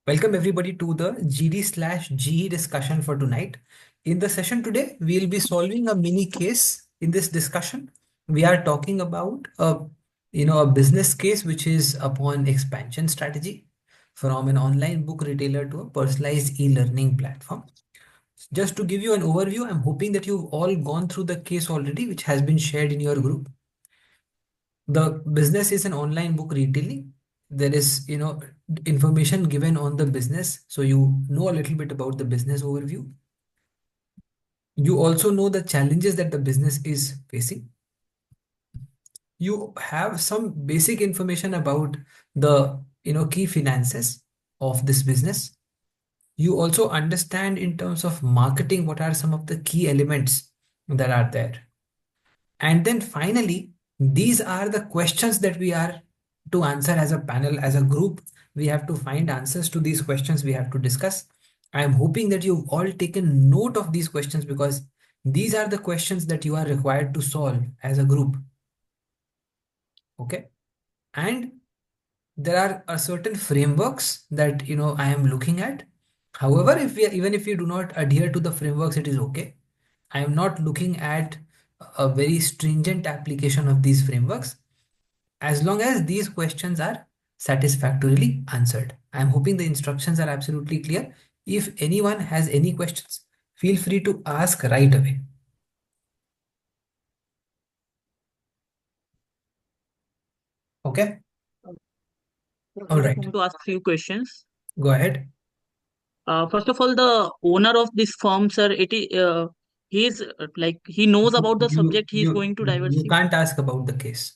Welcome everybody to the GD/GE discussion for tonight. In the session today, we'll be solving a mini case. In this discussion, we are talking about a business case which is upon expansion strategy from an online book retailer to a personalized e-learning platform. Just to give you an overview, I'm hoping that you've all gone through the case already, which has been shared in your group. The business is an online book retailing. There is information given on the business, so you know a little bit about the business overview. You also know the challenges that the business is facing. You have some basic information about the key finances of this business. You also understand in terms of marketing what are some of the key elements that are there. And then finally, these are the questions that we are to answer as a panel, as a group. We have to find answers to these questions we have to discuss. I am hoping that you've all taken note of these questions because these are the questions that you are required to solve as a group. Okay. And there are certain frameworks that I am looking at. However, even if you do not adhere to the frameworks, it is okay. I am not looking at a very stringent application of these frameworks as long as these questions are satisfactorily answered. I am hoping the instructions are absolutely clear. If anyone has any questions, feel free to ask right away. Okay. All I right. want to ask few questions. Go ahead. First of all, the owner of this firm, sir, he is like he knows about the You subject he is you going to you diversify. can't ask about the case.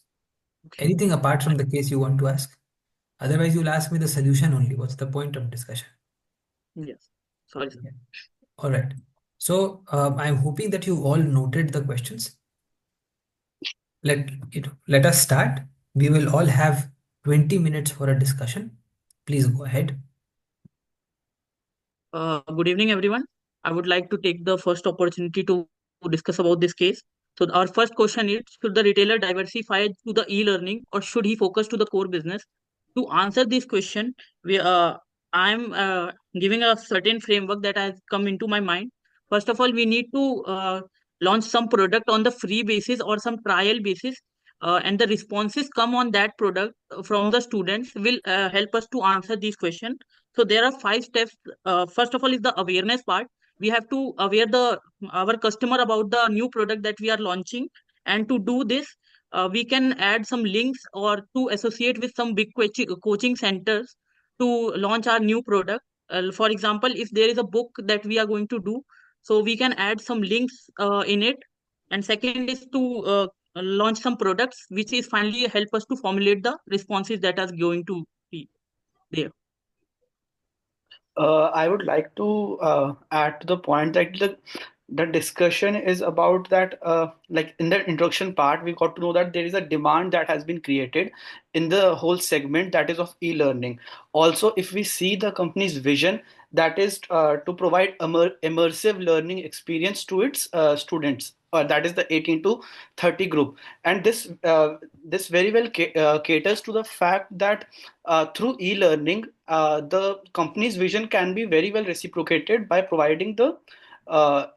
Okay, Anything apart from fine. the case you want to ask. Otherwise, you'll ask me the solution only. What's the point of discussion? Yes. Sorry, sir. Yeah. All right. So I'm hoping that you all noted the questions. Let us start. We will all have 20 minutes for a discussion. Please go ahead. Good evening, everyone. I would like to take the first opportunity to discuss about this case. So our first question is: should the retailer diversify to the e-learning, or should he focus to the core business? To answer this question, we I'm giving a certain framework that has come into my mind. First of all, we need to launch some product on the free basis or some trial basis, and the responses come on that product from the students will help us to answer this question. So there are 5 steps. First of all is the awareness part. We have to aware the our customer about the new product that we are launching, and to do this, we can add some links or to associate with some big coaching centers to launch our new product. For example, if there is a book that we are going to do, so we can add some links in it. And second is to launch some products which is finally help us to formulate the responses that are going to be there. I would like to add to the point that the discussion is about that, like in the introduction part, we got to know that there is a demand that has been created in the whole segment that is of e-learning. Also, if we see the company's vision, that is to provide immersive learning experience to its students. That is the 18 to 30 group, and this very well caters to the fact that through e-learning, the company's vision can be very well reciprocated by providing the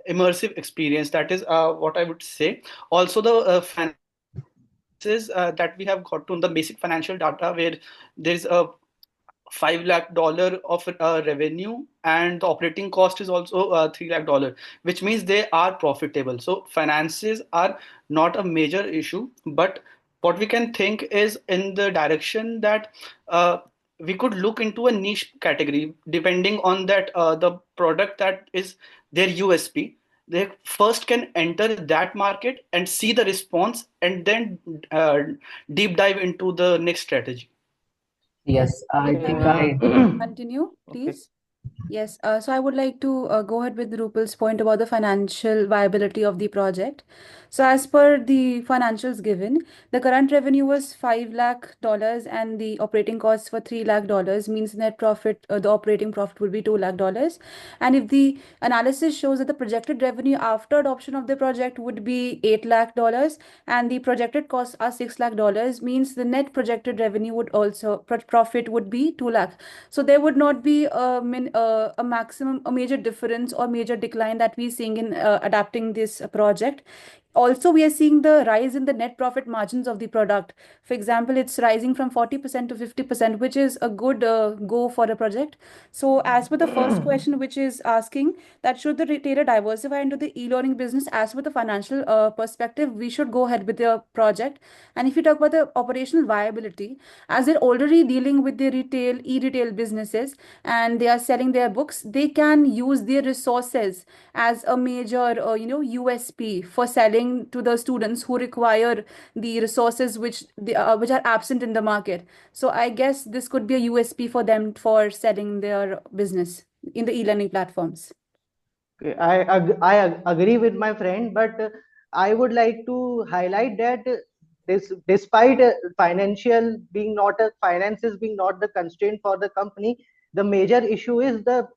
immersive experience. That is what I would say. Also, the finances that we have got to the basic financial data, where there is a $5 lakh of revenue, and the operating cost is also $3 lakh, which means they are profitable. So finances are not a major issue, but what we can think is in the direction that we could look into a niche category depending on that the product that is their USP. They first can enter that market and see the response, and then deep dive into the next strategy. Yes, I think I Continue, Okay. please. Yes, so I would like to go ahead with Rupal's point about the financial viability of the project. So, as per the financials given, the current revenue was $5 lakh and the operating costs were $3 lakh, means net profit, the operating profit would be $2 lakh. And if the analysis shows that the projected revenue after adoption of the project would be $8 lakh and the projected costs are $6 lakh, means the net projected revenue would also profit would be 2 lakh. So there would not be a maximum, a major difference or major decline that we're seeing in adapting this project. Also, we are seeing the rise in the net profit margins of the product. For example, it's rising from 40% to 50%, which is a good go for a project. So, as per the first question, which is asking that should the retailer diversify into the e-learning business, as per the financial perspective, we should go ahead with the project. And if you talk about the operational viability, as they're already dealing with the retail, e-retail businesses, and they are selling their books, they can use their resources as a major USP for selling to the students who require the resources which are absent in the market. So I guess this could be a USP for them for selling their business in the e-learning platforms. Okay, agree with my friend, but I would like to highlight that despite finances being not the constraint for the company, the major issue is the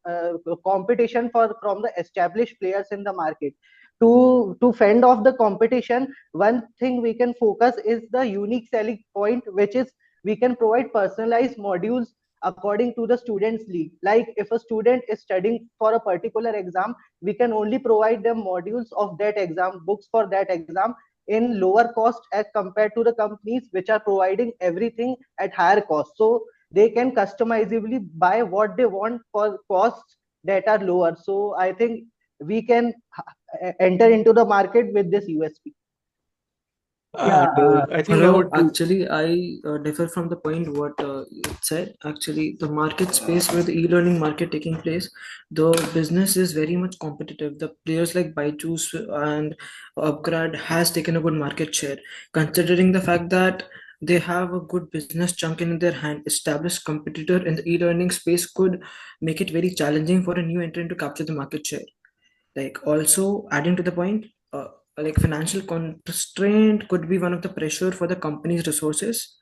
competition from the established players in the market. To fend off the competition, one thing we can focus is the unique selling point, which is we can provide personalized modules according to the student's need. Like if a student is studying for a particular exam, we can only provide them modules of that exam, books for that exam in lower cost as compared to the companies which are providing everything at higher cost. So they can customizably buy what they want for costs that are lower. So I think we can enter into the market with this USP. Yeah, I think I Hello, would do. actually, I differ from the point what it said. Actually, the market space where the e-learning market taking place, the business is very much competitive. The players like Byju's and Upgrad has taken a good market share, considering the fact that they have a good business chunk in their hand. Established competitor in the e-learning space could make it very challenging for a new entrant to capture the market share. Like also adding to the point, like financial constraint could be one of the pressure for the company's resources.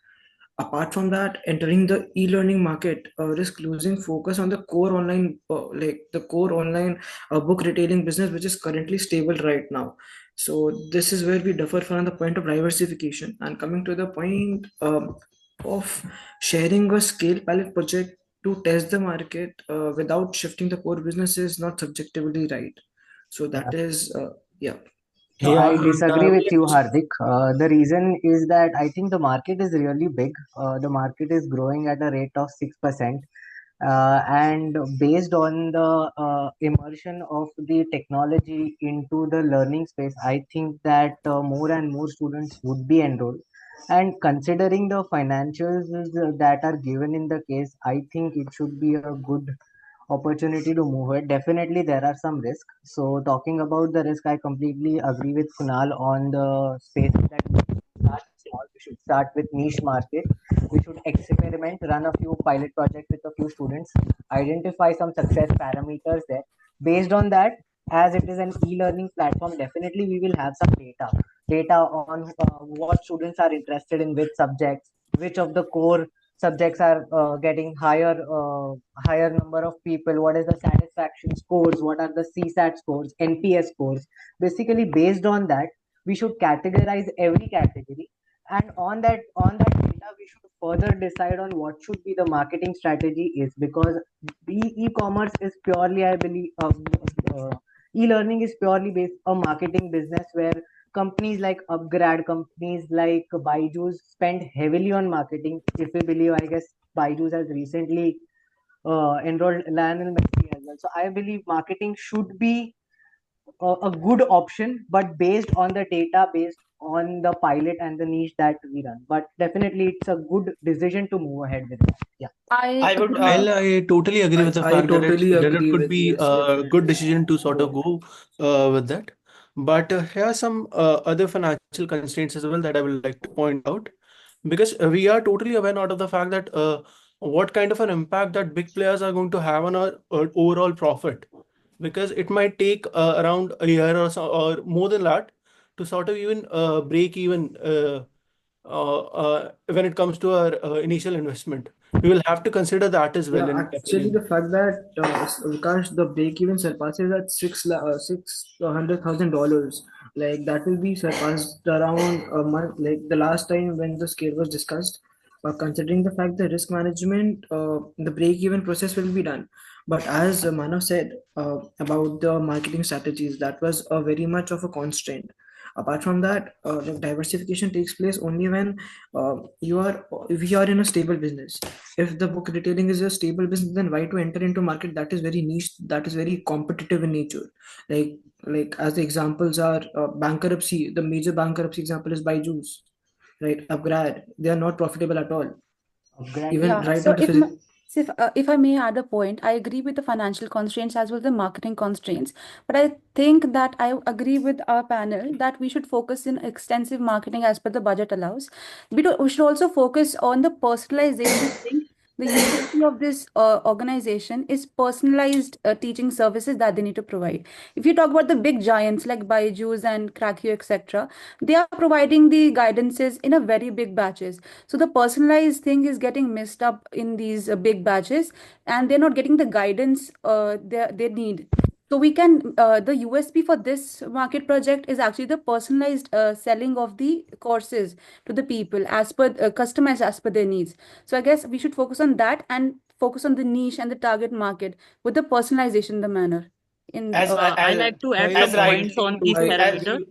Apart from that, entering the e-learning market risk losing focus on the core online like the core online book retailing business, which is currently stable right now. So this is where we differ from the point of diversification. And coming to the point of sharing a scale pilot project to test the market without shifting the core business is not subjectively right. So that is, yeah. No, Yeah, I and disagree with you, Hardik. The reason is that I think the market is really big. The market is growing at a rate of 6%. And based on the immersion of the technology into the learning space, I think that more and more students would be enrolled. And considering the financials that are given in the case, I think it should be a good opportunity to move it. Definitely, there are some risks. So, talking about the risk, I completely agree with Kunal on the space that we should start small. We should start with niche market. We should experiment, run a few pilot projects with a few students, identify some success parameters there. Based on that, as it is an e-learning platform, definitely we will have some data on what students are interested in, which subjects, which of the core subjects are getting higher number of people, what is the satisfaction scores, what are the CSAT scores, NPS scores. Basically based on that we should categorize every category, and on that data we should further decide on what should be the marketing strategy is, because e-commerce is purely, I believe, e-learning is purely based on marketing business, where companies like Upgrad, companies like Byju's spend heavily on marketing. If we believe, I guess Byju's has recently enrolled Lionel Messi as well. So I believe marketing should be a good option, but based on the data, based on the pilot and the niche that we run. But definitely, it's a good decision to move ahead with that. Yeah. I would Well, I totally agree with the I fact that totally it agree could with, be yes, a good definitely. decision to sort Go of ahead. go with that. But here are some other financial constraints as well that I would like to point out, because we are totally aware not of the fact that what kind of an impact that big players are going to have on our overall profit, because it might take around a year or so, or more than that, to sort of even break even when it comes to our initial investment. We will have to consider that as well Yeah, in actually, decision. the fact that Vikas, the break even surpasses at $600,000, like that will be surpassed around a month, like the last time when the scale was discussed. Considering the fact the risk management, the break even process will be done. But as Manav said about the marketing strategies, that was a very much of a constraint. Apart from that, the diversification takes place only when if you are in a stable business. If the book retailing is a stable business, then why to enter into market that is very niche, that is very competitive in nature? Like as the examples are bankruptcy. The major bankruptcy example is Byju's, right? Upgrad, they are not profitable at all. Upgrad Even Yeah, is right so now the physical. if I may add a point, I agree with the financial constraints as well as the marketing constraints. But I think that I agree with our panel that we should focus in extensive marketing as per the budget allows. We should also focus on the personalization thing. The USP of this organization is personalized teaching services that they need to provide. If you talk about the big giants like Byju's and Crackio, etc., they are providing the guidances in a very big batches. So the personalized thing is getting messed up in these big batches, and they're not getting the guidance they need. So we can the USP for this market project is actually the personalized selling of the courses to the people as per customized as per their needs. So I guess we should focus on that and focus on the niche and the target market with the personalization in the manner. In As I like to add I as some points rightly on these I as parameters. agree.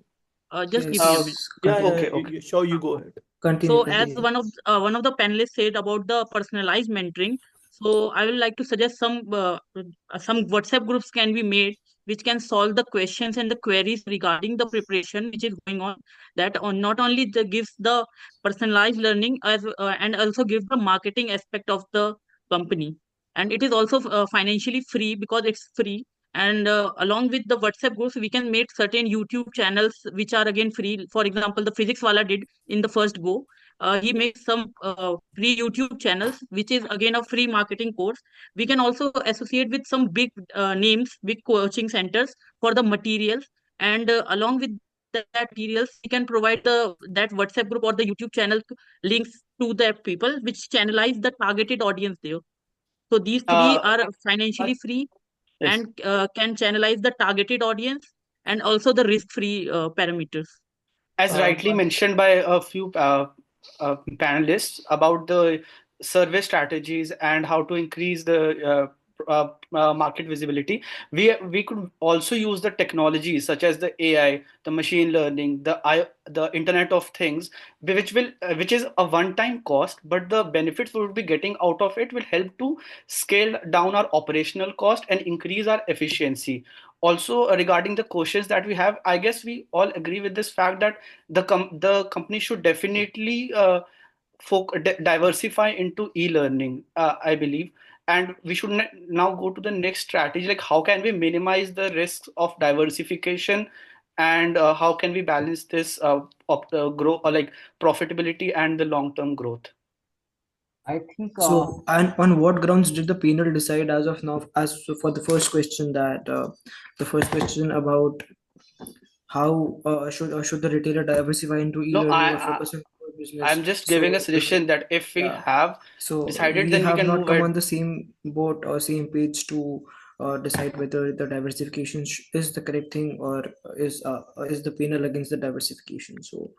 Just give me a yes, minute. Yeah, yeah, okay, okay. sure, you go ahead. continue, So, as continue. one of the panelists said about the personalized mentoring, so I will like to suggest some WhatsApp groups can be made which can solve the questions and the queries regarding the preparation which is going on. That not only gives the personalized learning as and also gives the marketing aspect of the company, and it is also financially free because it's free. And along with the WhatsApp groups, we can make certain YouTube channels which are again free. For example, the Physics Wala did in the first go. He makes some free YouTube channels, which is again a free marketing course. We can also associate with some big names, big coaching centers for the materials, and along with that materials, we can provide the that WhatsApp group or the YouTube channel links to the people, which channelize the targeted audience there. So these three Uh, are financially free yes. and can channelize the targeted audience and also the risk-free parameters. As rightly But mentioned by a few panelists about the survey strategies and how to increase the market visibility, we could also use the technologies such as the AI, the machine learning, the Internet of Things, which is a one-time cost, but the benefits we would be getting out of it will help to scale down our operational cost and increase our efficiency. Also, regarding the questions that we have, I guess we all agree with this fact that the company should definitely diversify into e-learning, I believe. And we should now go to the next strategy, like how can we minimize the risks of diversification, and how can we balance this of the growth, or like profitability and the long-term growth. I think So, and on what grounds did the panel decide as of now, as for the first question, that the first question about how should the retailer diversify into No, e-learning or focus on core business? I'm just giving a So, suggestion that if we yeah, have so decided, we then we have can not move come ahead. on the same boat or same page to decide whether the diversification is the correct thing, or is the panel against the diversification. So,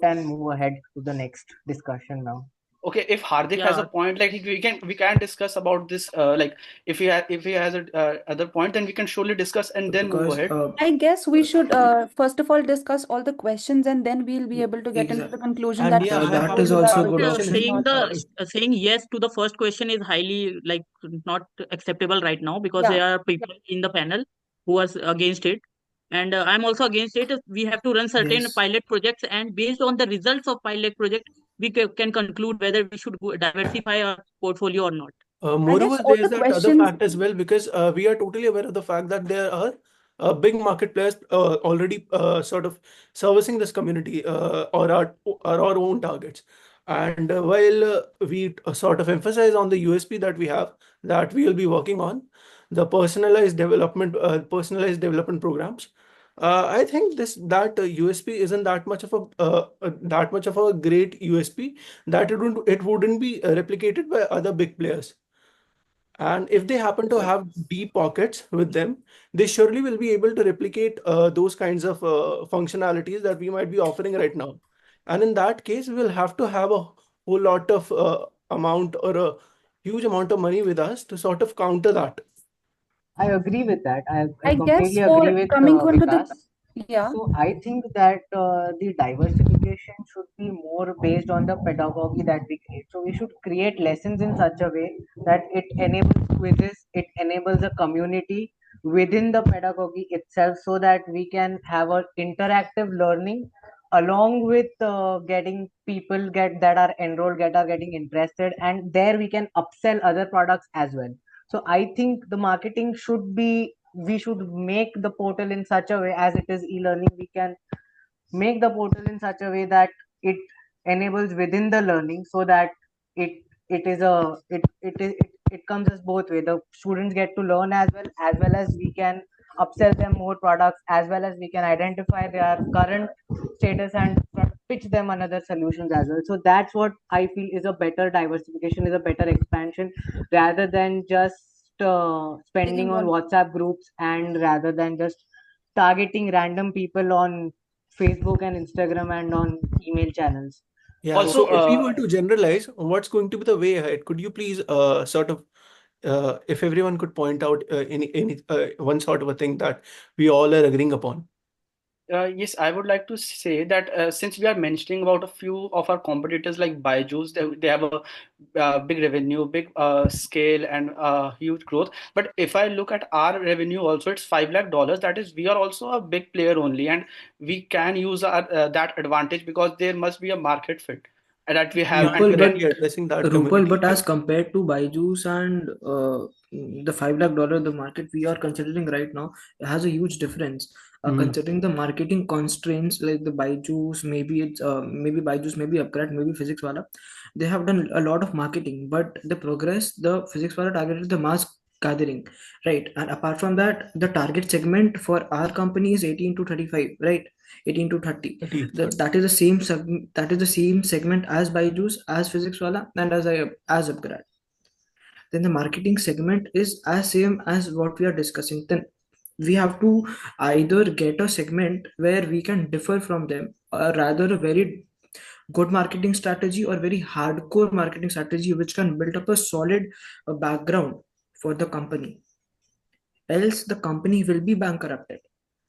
can move ahead to the next discussion now. Okay, if Hardik has a Yeah, point, like we can discuss about this. Like if he has a other point, then we can surely discuss and then move because ahead. I guess we should first of all discuss all the questions and then we'll be able to get into the exactly, conclusion and that yeah, which I that have is I also have a a good question as option. well. If saying yes to the first question is highly like not acceptable right now because yeah. there are people in the panel who are against it, and I'm also against it. We have to run certain Yes. pilot projects, and based on the results of pilot project, we can conclude whether we should diversify our portfolio or not. I guess moreover, all there is the that other questions. fact as well, because we are totally aware of the fact that there are big market players already sort of servicing this community or our own targets. And while we sort of emphasize on the USP that we have, that we will be working on, the personalized development programs. I think that USP isn't that much of a great USP that it wouldn't be replicated by other big players. And if they happen to have deep pockets with them, they surely will be able to replicate those kinds of functionalities that we might be offering right now. And in that case, we will have to have a whole lot of amount or a huge amount of money with us to sort of counter that. I agree with that. I I guess completely for agree with coming on to Vikas. yeah, So I think that the diversification should be more based on the pedagogy that we create. So we should create lessons in such a way that it enables quizzes, it enables a community within the pedagogy itself, so that we can have an interactive learning along with getting people get that are enrolled, get are getting interested, and there we can upsell other products as well. So I think the marketing should be, we should make the portal in such a way, as it is e-learning, we can make the portal in such a way that it enables within the learning, so that it is a it comes as both way. The students get to learn as well as we can upsell them more products, as well as we can identify their current status and pitch them another solutions as well. So that's what I feel is a better diversification, is a better expansion, rather than just spending taking on on WhatsApp groups, and rather than just targeting random people on Facebook and Instagram and on email channels. Yeah, Also, so if we were to generalize, what's going to be the way ahead? Could you please sort of, if everyone could point out any one sort of a thing that we all are agreeing upon? Yes, I would like to say that since we are mentioning about a few of our competitors like Byju's, they have a big revenue, big scale, and huge growth. But if I look at our revenue, also it's $5 lakh. That is, we are also a big player only, and we can use that advantage because there must be a market fit that we have, Yeah, and and Rupal, with that, currently addressing that Rupal, community. but as compared to Byju's and the $5 lakh, the market we are considering right now has a huge difference. Considering the marketing constraints like the Byju's, maybe Byju's, maybe Upgrad, maybe Physics Wala, they have done a lot of marketing, but the progress, the Physics Wala targeted the mass gathering, right? And apart from that, the target segment for our company is 18 to 35, right? 18 to 30. That is the same that is the same segment as Byju's, as Physics Wala, and as Upgrad. Then the marketing segment is as same as what we are discussing. Then we have to either get a segment where we can differ from them, or rather a very good marketing strategy or very hardcore marketing strategy which can build up a solid background for the company. Else the company will be bankrupted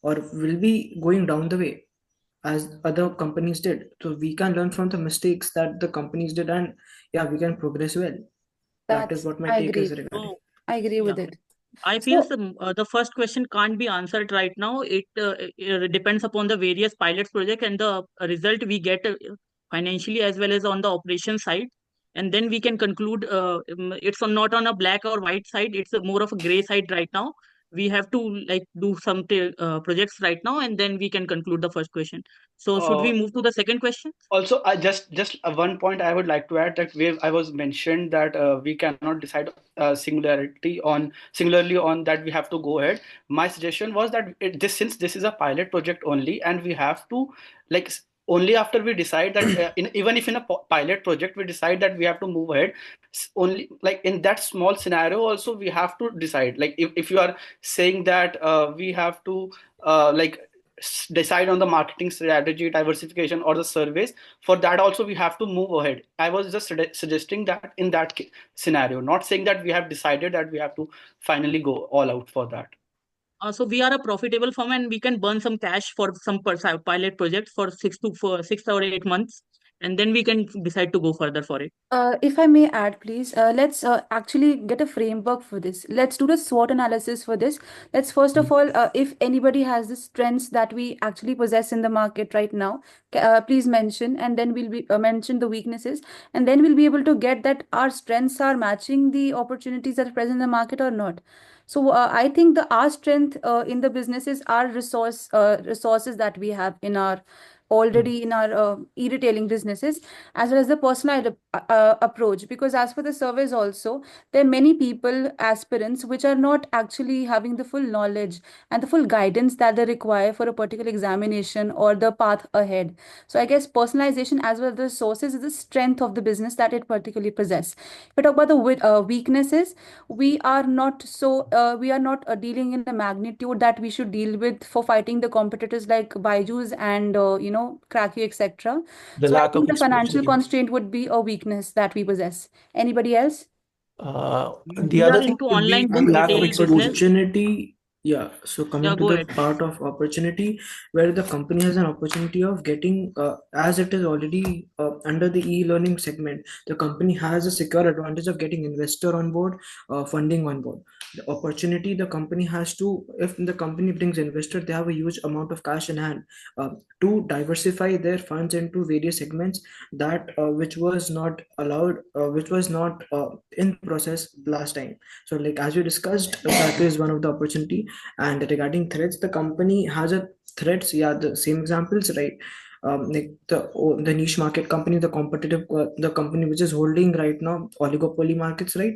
or will be going down the way as other companies did. So we can learn from the mistakes that the companies did, and yeah, we can progress well. That is that's what my I take is agree. regarding. So, I agree with yeah, it. I feel So the first question can't be answered right now. It depends upon the various pilots project and the result we get financially as well as on the operation side. And then we can conclude it's not on a black or white side. It's more of a gray side right now. We have to like do some projects right now, and then we can conclude the first question. So should we uh, move to the second question? also, I just one point I would like to add that I was mentioned that we cannot decide singularly on that we have to go ahead. My suggestion was that since this is a pilot project only, and we have to like only after we decide that even if in a pilot project we decide that we have to move ahead, only like in that small scenario also we have to decide, like if you are saying that we have to like decide on the marketing strategy, diversification, or the surveys. For that also we have to move ahead. I was just suggesting that in that scenario, not saying that we have decided that we have to finally go all out for that. So we are a profitable firm and we can burn some cash for some pilot project for 6 or 8 months, and then we can decide to go further for it. If I may add, please, let's actually get a framework for this. Let's do the SWOT analysis for this. Let's first of all, if anybody has the strengths that we actually possess in the market right now, please mention, and then we'll be mention the weaknesses, and then we'll be able to get that our strengths are matching the opportunities that are present in the market or not. So I think our strength in the business is our resources that we have in our already in our e-retailing businesses, as well as the personalized approach. Because as per the surveys also, there are many people, aspirants, which are not actually having the full knowledge and the full guidance that they require for a particular examination or the path ahead. So I guess personalization as well as the sources is the strength of the business that it particularly possess. If we talk about the weaknesses, we are not dealing in the magnitude that we should deal with for fighting the competitors like Byju's and Crackio, etc. The So I lack of think the financial exposure. constraint would be a weakness that we possess. Anybody else? The We are other thing into would be online the book And lack of retail business. exposure. opportunity, yeah. So Yeah, coming to go the ahead. part of opportunity where the company has an opportunity of getting, as it is already under the e-learning segment, the company has a secure advantage of getting investor on board, funding on board. The opportunity the company has to, if the company brings investor, they have a huge amount of cash in hand to diversify their funds into various segments that which was not allowed, which was not in process last time. So like as we discussed, that is one of the opportunity. And regarding threats, the company has a threats, yeah, the same examples, right? Like the niche market company, the competitive the company which is holding right now oligopoly markets, right?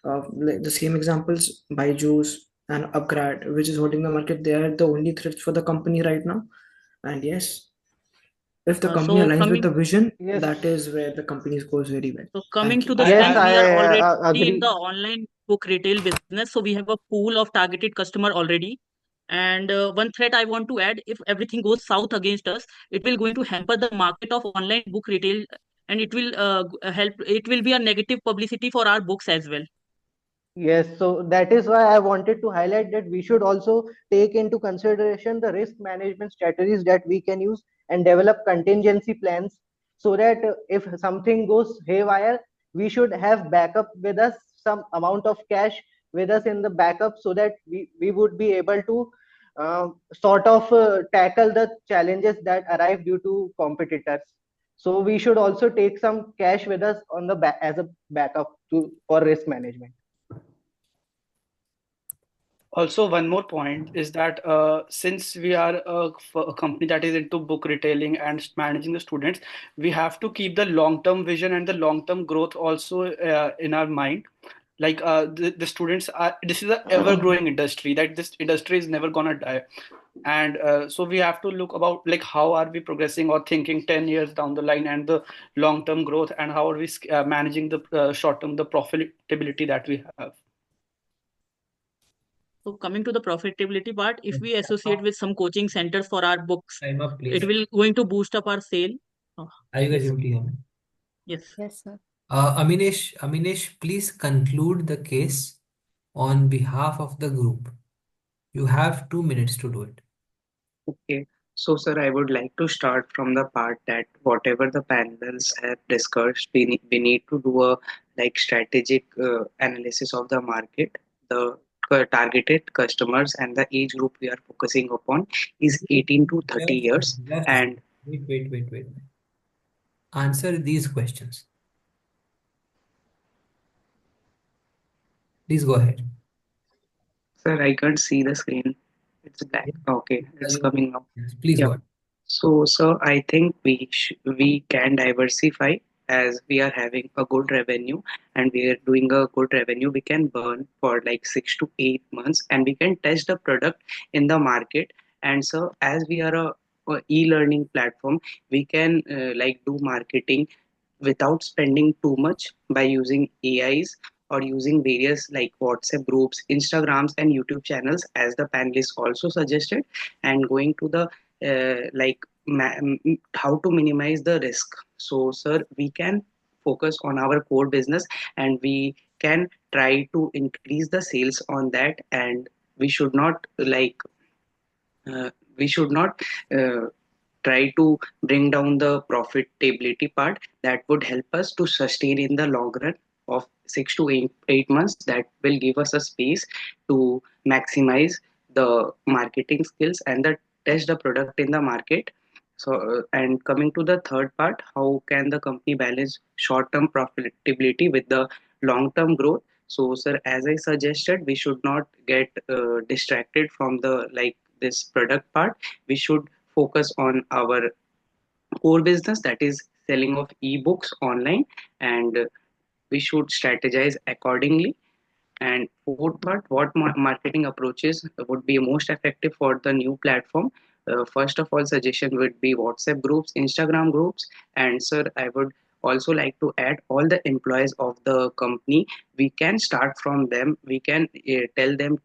Like the same examples, Byju's and Upgrad, which is holding the market, they are the only threats for the company right now. And yes, if the company So aligns with the coming vision, Yes, that is where the company goes very well. so Thank coming you. to the yes, strength, I we are I already in the agree. online book retail business. So we have a pool of targeted customer already. And one threat I want to add, if everything goes south against us, it will going to hamper the market of online book retail, and it will help. It will be a negative publicity for our books as well. Yes, so that is why I wanted to highlight that we should also take into consideration the risk management strategies that we can use and develop contingency plans so that if something goes haywire, we should have backup with us, some amount of cash with us in the backup so that we would be able to sort of tackle the challenges that arrive due to competitors. So we should also take some cash with us on the back as a backup to for risk management. Also, one more point is that since we are a company that is into book retailing and managing the students, we have to keep the long-term vision and the long-term growth also in our mind. Like the students are, this is an ever-growing industry. That this industry is never gonna die, and so we have to look about like how are we progressing or thinking 10 years down the line and the long-term growth and how are we managing the short-term the profitability that we have. So coming to the profitability part, if we associate with some coaching centers for our books, Time up, it please. will going to boost up our sale. Are you guys able to hear me? Yes. Yes, sir. Aminesh, please conclude the case on behalf of the group. You have 2 minutes to do it. Okay, so sir, I would like to start from the part that whatever the panels have discussed, we need to do a like strategic analysis of the market, the targeted customers, and the age group we are focusing upon is 18 to 30 years. Just And wait. Answer these questions. Please go ahead. sir, I can't see the screen. It's black. Okay, it's coming now. Please Yeah. go ahead. So, I think we can diversify as we are having a good revenue and we are doing a good revenue. We can burn for like 6 to 8 months and we can test the product in the market. And so, as we are a e-learning platform, we can like do marketing without spending too much by using AIs or using various like WhatsApp groups, Instagrams, and YouTube channels, as the panelists also suggested, and going to the how to minimize the risk. So, sir, we can focus on our core business and we can try to increase the sales on that, and we should not we should not uh, try to bring down the profitability part that would help us to sustain in the long run of 6 to 8 months. That will give us a space to maximize the marketing skills and the test the product in the market. So and coming to the third part, how can the company balance short term profitability with the long term growth? So sir, as I suggested, we should not get distracted from the like this product part. We should focus on our core business, that is selling of ebooks online, and we should strategize accordingly. And fourth part, what marketing approaches would be most effective for the new platform? First of all, suggestion would be WhatsApp groups, Instagram groups, and sir, I would also like to add all the employees of the company. We can start from them. We can tell them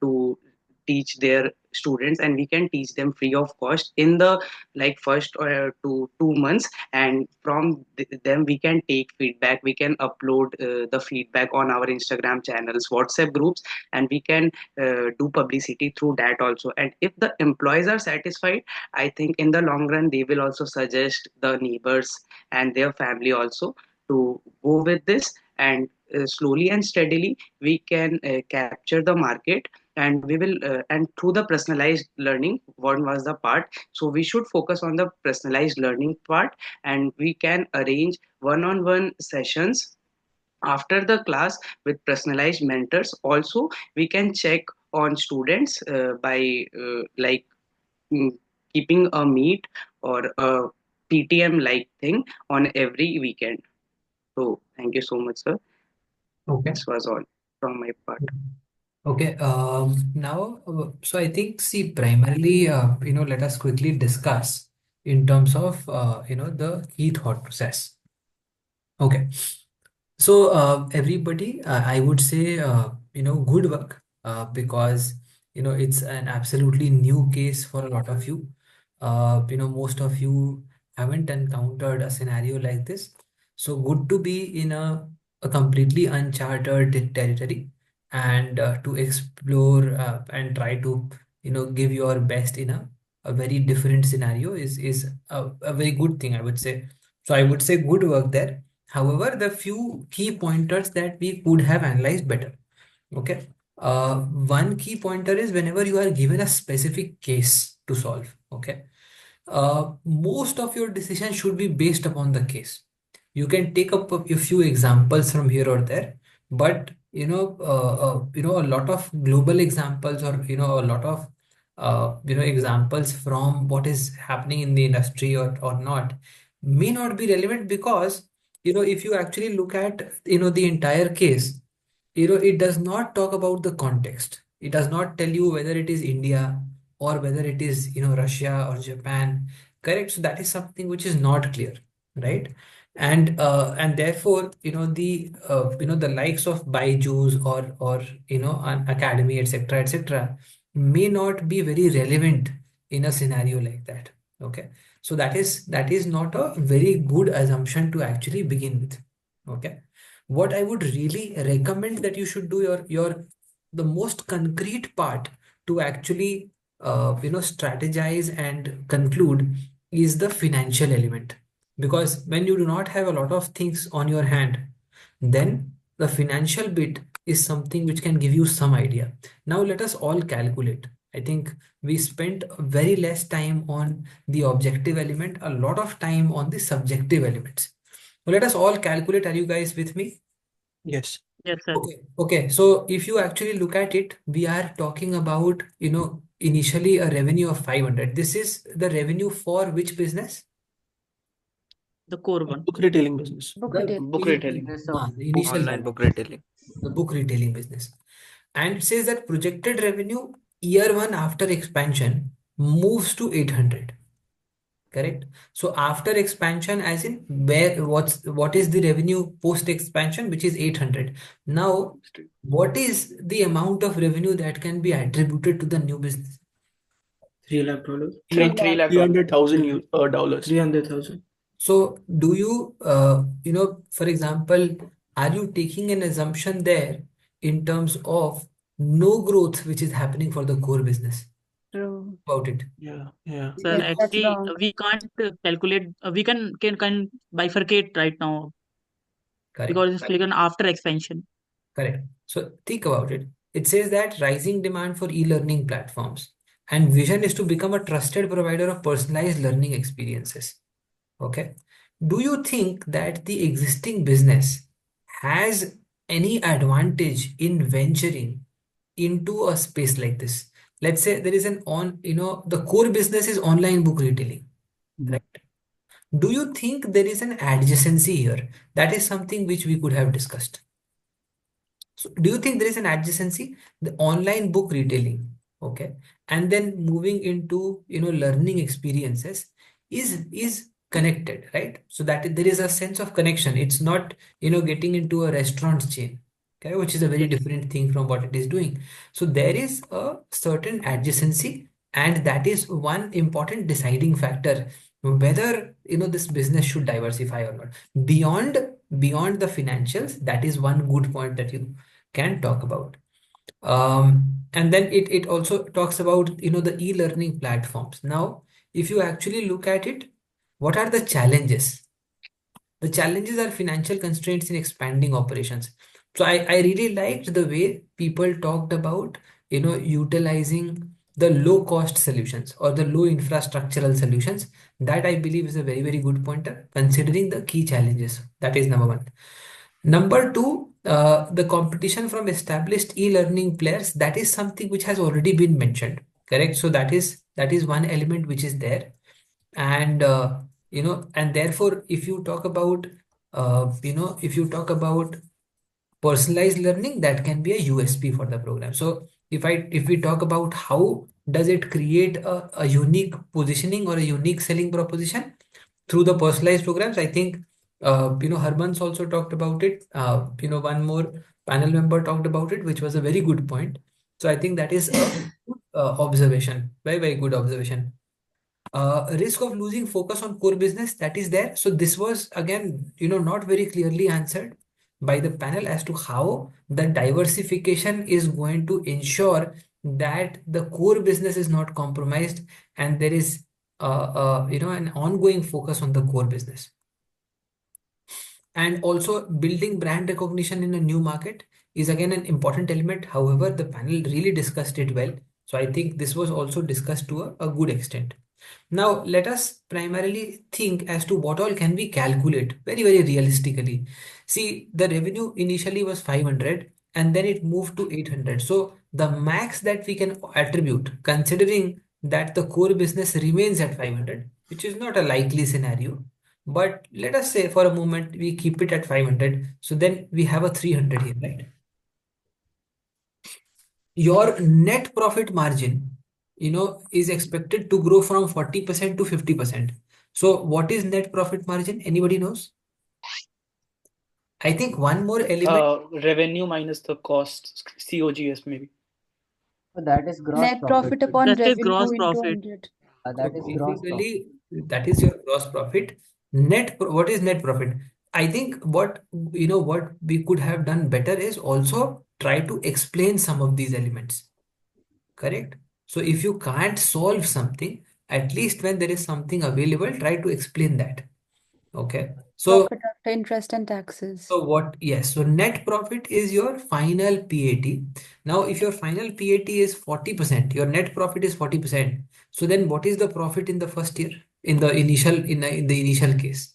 to teach their students, and we can teach them free of cost in the like first to 2 months, and from them we can take feedback. We can upload the feedback on our Instagram channels, WhatsApp groups, and we can do publicity through that also. And if the employees are satisfied, I think in the long run they will also suggest the neighbors and their family also to go with this. And slowly and steadily we can capture the market, and we will and through the personalized learning, one was the part, so we should focus on the personalized learning part, and we can arrange one-on-one sessions after the class with personalized mentors. Also we can check on students by mm, keeping a meet or a PTM like thing on every weekend. So thank you so much, sir. Okay. This was all from my part. Okay. Now, so I think, see, primarily, let us quickly discuss in terms of, the key thought process. Okay. So, everybody, I would say, good work, because, it's an absolutely new case for a lot of you. Most of you haven't encountered a scenario like this. So, good to be in a completely uncharted territory, and to explore and try to, give your best in a very different scenario is a very good thing, I would say. So, I would say good work there. However, the few key pointers that we could have analyzed better. Okay. One key pointer is whenever you are given a specific case to solve. Okay. Most of your decision should be based upon the case. You can take up a few examples from here or there, but a lot of global examples, or a lot of examples from what is happening in the industry, or not, may not be relevant, because if you actually look at the entire case, it does not talk about the context. It does not tell you whether it is India or whether it is Russia or Japan. Correct? So that is something which is not clear, right? And therefore the likes of Byju's or an academy, etc., may not be very relevant in a scenario like that. Okay, so that is not a very good assumption to actually begin with. Okay, what I would really recommend that you should do, your the most concrete part to actually strategize and conclude, is the financial element. Because when you do not have a lot of things on your hand, then the financial bit is something which can give you some idea. Now let us all calculate. I think we spent very less time on the objective element, a lot of time on the subjective elements. So let us all calculate. Are you guys with me? Yes. Yes, sir. Okay. So if you actually look at it, we are talking about, initially a revenue of 500. This is the revenue for which business? The core one. Book retailing business. Book The retail. Book retailing. Business of the initial Online revenue, book retailing. the book retailing business. And it says that projected revenue year one after expansion moves to 800. Correct? So after expansion, as in what is the revenue post expansion, which is 800. Now, what is the amount of revenue that can be attributed to the new business? $3 lakh. 3 lakh $300,000. 300,000. So do you, for example, are you taking an assumption there in terms of no growth which is happening for the core business True. about it? Yeah. Sir, Yes, that's actually, wrong. we can't calculate. We can bifurcate right now Correct. because it's like an after expansion. Correct. So think about it. It says that rising demand for e-learning platforms, and vision is to become a trusted provider of personalized learning experiences. Okay. Do you think that the existing business has any advantage in venturing into a space like this? Let's say there is the core business is online book retailing, right? Do you think there is an adjacency here? That is something which we could have discussed. So do you think there is an adjacency? The online book retailing, okay, and then moving into, learning experiences is connected, right? So that there is a sense of connection. It's not, getting into a restaurant chain, okay, which is a very different thing from what it is doing. So there is a certain adjacency, and that is one important deciding factor whether, this business should diversify or not. Beyond the financials, that is one good point that you can talk about. And then it also talks about, the e-learning platforms. Now, if you actually look at it, what are the challenges? The challenges are financial constraints in expanding operations. So I really liked the way people talked about, utilizing the low cost solutions or the low infrastructural solutions. That I believe is a very, very good pointer considering the key challenges. That is number one. Number two, the competition from established e-learning players, that is something which has already been mentioned, correct? So that is one element which is there. And and therefore, if you talk about personalized learning, that can be a USP for the program. So if we talk about how does it create a unique positioning or a unique selling proposition through the personalized programs, I think Harman's also talked about it. One more panel member talked about it, which was a very good point. So I think that is a good observation, very, very good observation. Risk of losing focus on core business, that is there. So this was again, not very clearly answered by the panel as to how the diversification is going to ensure that the core business is not compromised and there is an ongoing focus on the core business. And also building brand recognition in a new market is again an important element. However, the panel really discussed it well. So I think this was also discussed to a good extent. Now, let us primarily think as to what all can we calculate very, very realistically. See, the revenue initially was 500 and then it moved to 800. So the max that we can attribute, considering that the core business remains at 500, which is not a likely scenario, but let us say for a moment we keep it at 500. So then we have a 300 here, right? Your net profit margin, is expected to grow from 40% to 50%. So what is net profit margin? Anybody knows? I think one more element. Revenue minus the cost, COGS maybe. So that is gross Net profit profit. upon That is revenue gross into profit. 100. So That is gross profit. basically, that is your gross profit. What is net profit? I think what we could have done better is also try to explain some of these elements. Correct? So if you can't solve something, at least when there is something available, try to explain that. Okay. So Profit after interest and taxes. yes, so net profit is your final PAT. Now, if your final PAT is 40%, your net profit is 40%. So then what is the profit in the first year? In the initial case.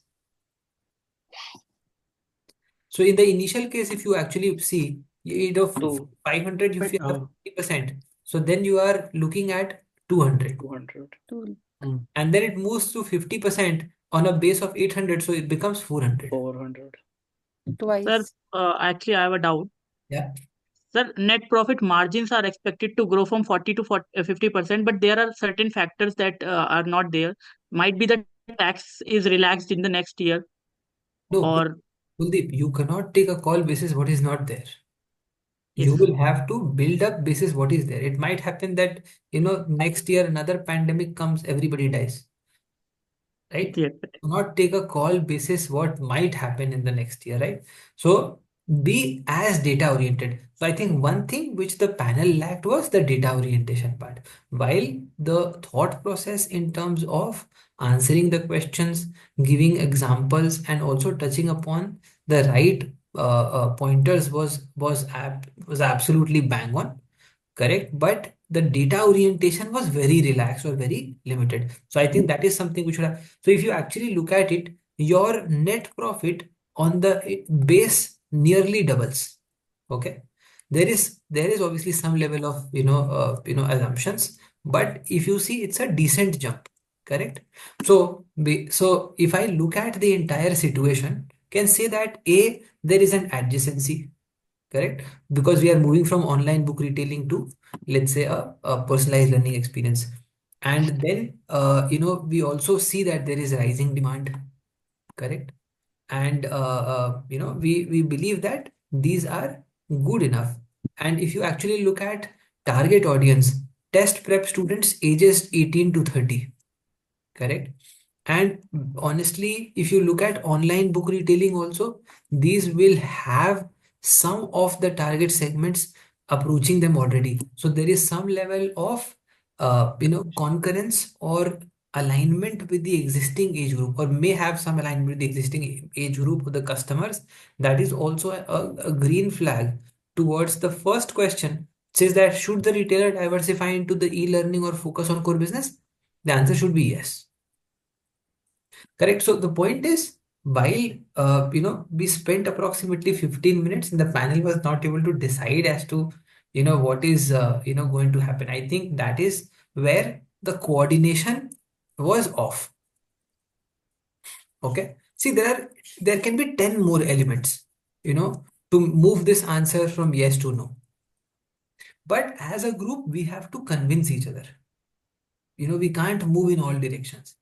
So in the initial case, if you actually see, Two. 500, if you have 40%, so then you are looking at 200. 200. Tool. And then it moves to 50% on a base of 800, so it becomes 400. 400. Sir, Twice. actually, I have a doubt. Yeah. Sir, net profit margins are expected to grow from 40 to 50%, but there are certain factors that are not there. Might be the tax is relaxed in the next year, No, or Kuldeep, you cannot take a call basis what is not there. You yes, will have to build up basis what is there. It might happen that, next year another pandemic comes, everybody dies. Right? yes, Do not take a call basis what might happen in the next year, right? So be as data oriented. So I think one thing which the panel lacked was the data orientation part. While the thought process in terms of answering the questions, giving examples, and also touching upon the right pointers was absolutely bang on, correct? But the data orientation was very relaxed or very limited. So I think that is something we should have. So if you actually look at it, your net profit on the base nearly doubles. Okay. There is obviously some level of assumptions, but if you see, it's a decent jump. correct? So if I look at the entire situation, can say that A, there is an adjacency, correct? Because we are moving from online book retailing to, let's say, a personalized learning experience. And then, we also see that there is rising demand, correct? And we believe that these are good enough. And if you actually look at target audience, test prep students ages 18 to 30, correct? And honestly, if you look at online book retailing also, these will have some of the target segments approaching them already. So there is some level of concurrence or alignment with the existing age group, or may have some alignment with the existing age group of the customers. That is also a green flag towards the first question. Says that should the retailer diversify into the e-learning or focus on core business? The answer should be yes. Correct. So the point is, while we spent approximately 15 minutes, and the panel was not able to decide as to what is going to happen. I think that is where the coordination was off. Okay. See, there can be 10 more elements, to move this answer from yes to no. But as a group, we have to convince each other. We can't move in all directions.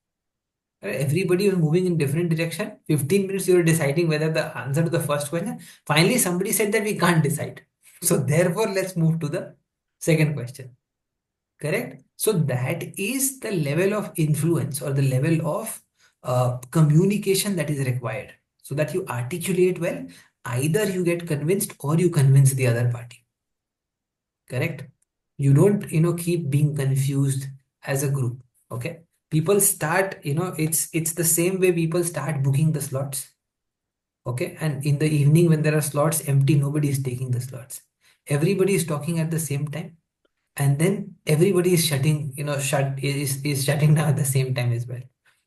Everybody was moving in different direction. 15 minutes you were deciding whether the answer to the first question. Finally, somebody said that we can't decide. So therefore, let's move to the second question. Correct? So that is the level of influence or the level of communication that is required, so that you articulate well. Either you get convinced or you convince the other party. Correct? You don't, keep being confused as a group. Okay? People start, it's the same way people start booking the slots. Okay? And in the evening when there are slots empty, nobody is taking the slots. Everybody is talking at the same time. And then everybody is shutting down at the same time as well.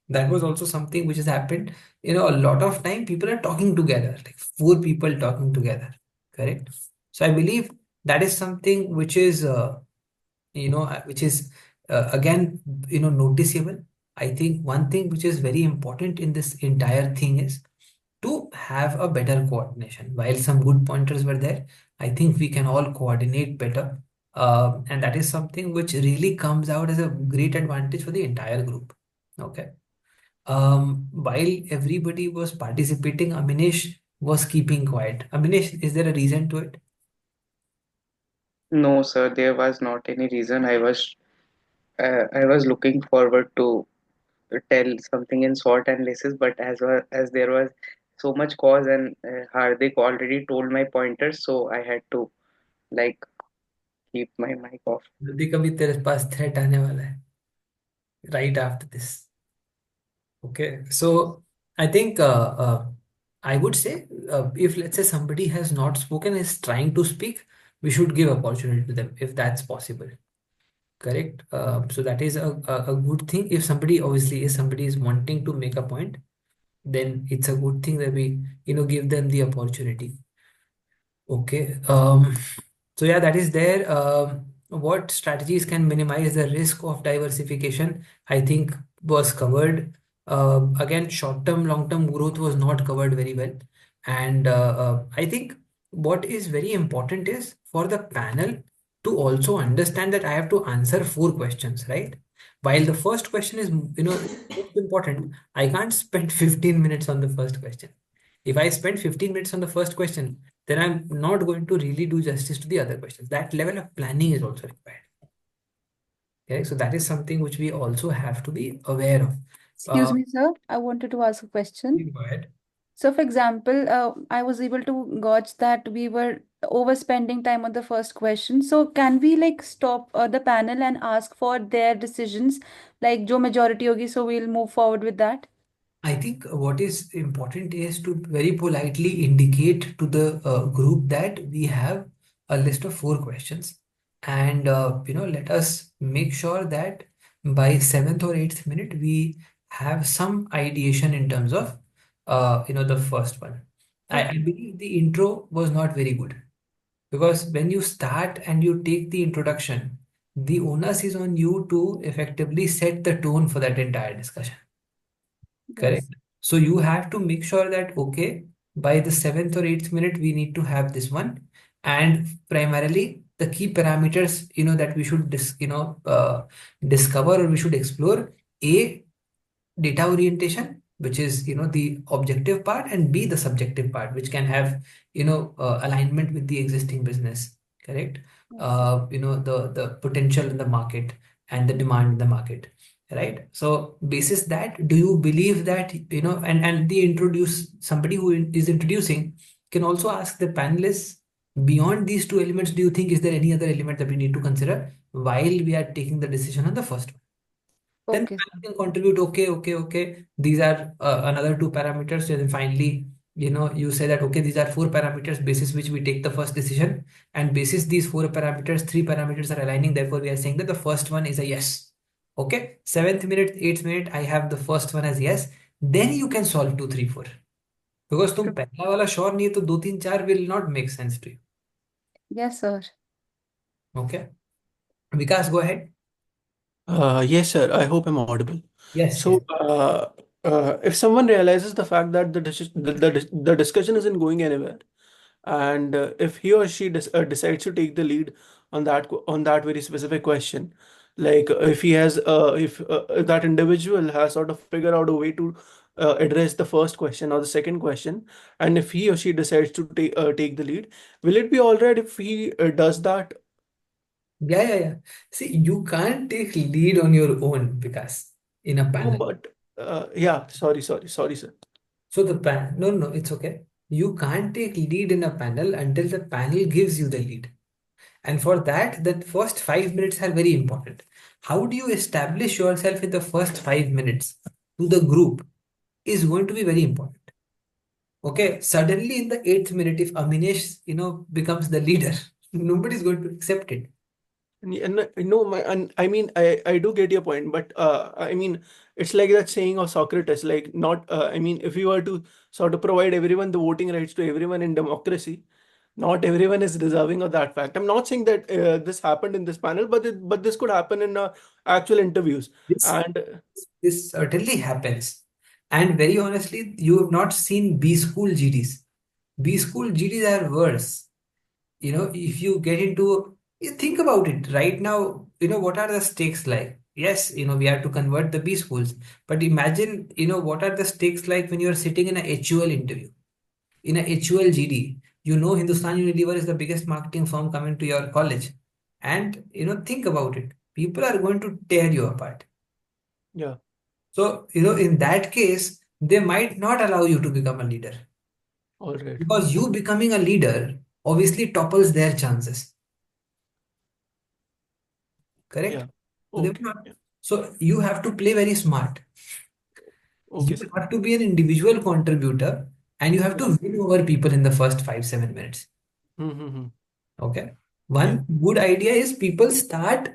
That was also something which has happened. A lot of time people are talking together, like 4 people talking together. Correct? So I believe that is something which is again noticeable. I think one thing which is very important in this entire thing is to have a better coordination. While some good pointers were there, I think we can all coordinate better, and that is something which really comes out as a great advantage for the entire group. Okay. While everybody was participating, Aminesh was keeping quiet. Aminesh, is there a reason to it? No, sir, there was not any reason. I was looking forward to tell something in short and laces, but as there was so much cause and Hardik already told my pointers, so I had to like keep my mic off. जल्दी कभी तेरे पास threat आने वाला है right after this. Okay, so I think I would say if let's say somebody has not spoken, is trying to speak, we should give opportunity to them if that's possible. Correct. So that is a good thing. If somebody is wanting to make a point, then it's a good thing that we give them the opportunity. Okay. So yeah, that is there. What strategies can minimize the risk of diversification? I think was covered. Again, short-term, long-term growth was not covered very well. And I think what is very important is for the panel to also understand that I have to answer 4 questions, right? While the first question is, most important, I can't spend 15 minutes on the first question. If I spend 15 minutes on the first question, then I'm not going to really do justice to the other questions. That level of planning is also required. Okay, so that is something which we also have to be aware of. Excuse me, sir. I wanted to ask a question. Go ahead. So, for example, I was able to gauge that we were overspending time on the first question. So, can we like stop the panel and ask for their decisions, like jo majority hogi, so we'll move forward with that? I think what is important is to very politely indicate to the group that we have a list of 4 questions, and let us make sure that by 7th or 8th minute we have some ideation in terms of the first one. I Okay. believe the intro was not very good, because when you start and you take the introduction, the onus is on you to effectively set the tone for that entire discussion. Correct? Yes. So you have to make sure that, okay, by the seventh or eighth minute, we need to have this one. And primarily, the key parameters, that we should discover or we should explore. A, data orientation, which is, the objective part, and B, the subjective part, which can have, alignment with the existing business. Correct? Yes. The potential in the market and the demand in the market. Right? So basis that, do you believe that, and the introduce somebody who is introducing can also ask the panelists, beyond these two elements, do you think is there any other element that we need to consider while we are taking the decision on the first one? Then Okay. panel can contribute, okay. These are another two parameters. So then finally, you say that, okay, these are four parameters basis which we take the first decision. And basis these four parameters, three parameters are aligning. Therefore, we are saying that the first one is a yes. Okay. Seventh minute, eighth minute, I have the first one as yes. Then you can solve 2, 3, 4. Because तुम True. पहला वाला sure नहीं है तो 2, 3, 4 will not make sense to you. Yes, sir. Okay. Vikas, go ahead. Yes, sir. I hope I'm audible. Yes, So, yes. if someone realizes the fact that the discussion isn't going anywhere, and if he or she decides to take the lead on that very specific question, like if he has if that individual has sort of figured out a way to address the first question or the second question, and if he or she decides to take the lead, will it be all right if he does that? Yeah. See, you can't take lead on your own, because in a No, panel. but yeah, sorry, sir. So no, it's okay. You can't take lead in a panel until the panel gives you the lead. And for that, the first 5 minutes are very important. How do you establish yourself in the first 5 minutes to the group is going to be very important. Okay, suddenly in the eighth minute, if Aminesh, becomes the leader, nobody's going to accept it. No, and I mean, I do get your point, but I mean, it's like that saying of Socrates, like not, I mean, if you were to sort of provide everyone the voting rights to everyone in democracy, not everyone is deserving of that fact. I'm not saying that this happened in this panel, but this could happen in actual interviews. This And this certainly happens. And very honestly, you have not seen B school GDs. B school GDs are worse. If you get into, you think about it right now, what are the stakes like? Yes, we have to convert the B schools. But imagine, what are the stakes like when you're sitting in a HUL interview, in a HUL GD. Hindustan Unilever is the biggest marketing firm coming to your college. And, think about it. People are going to tear you apart. yeah, So, in that case, they might not allow you to become a leader. all right. Because you becoming a leader obviously topples their chances. Correct? Yeah. So they Okay. will not. Yeah. So you have to play very smart. Okay, You sir. have to be an individual contributor and you have to win over people in the first 5, 7 minutes. Mm-hmm. Okay. Yeah. One good idea is people start,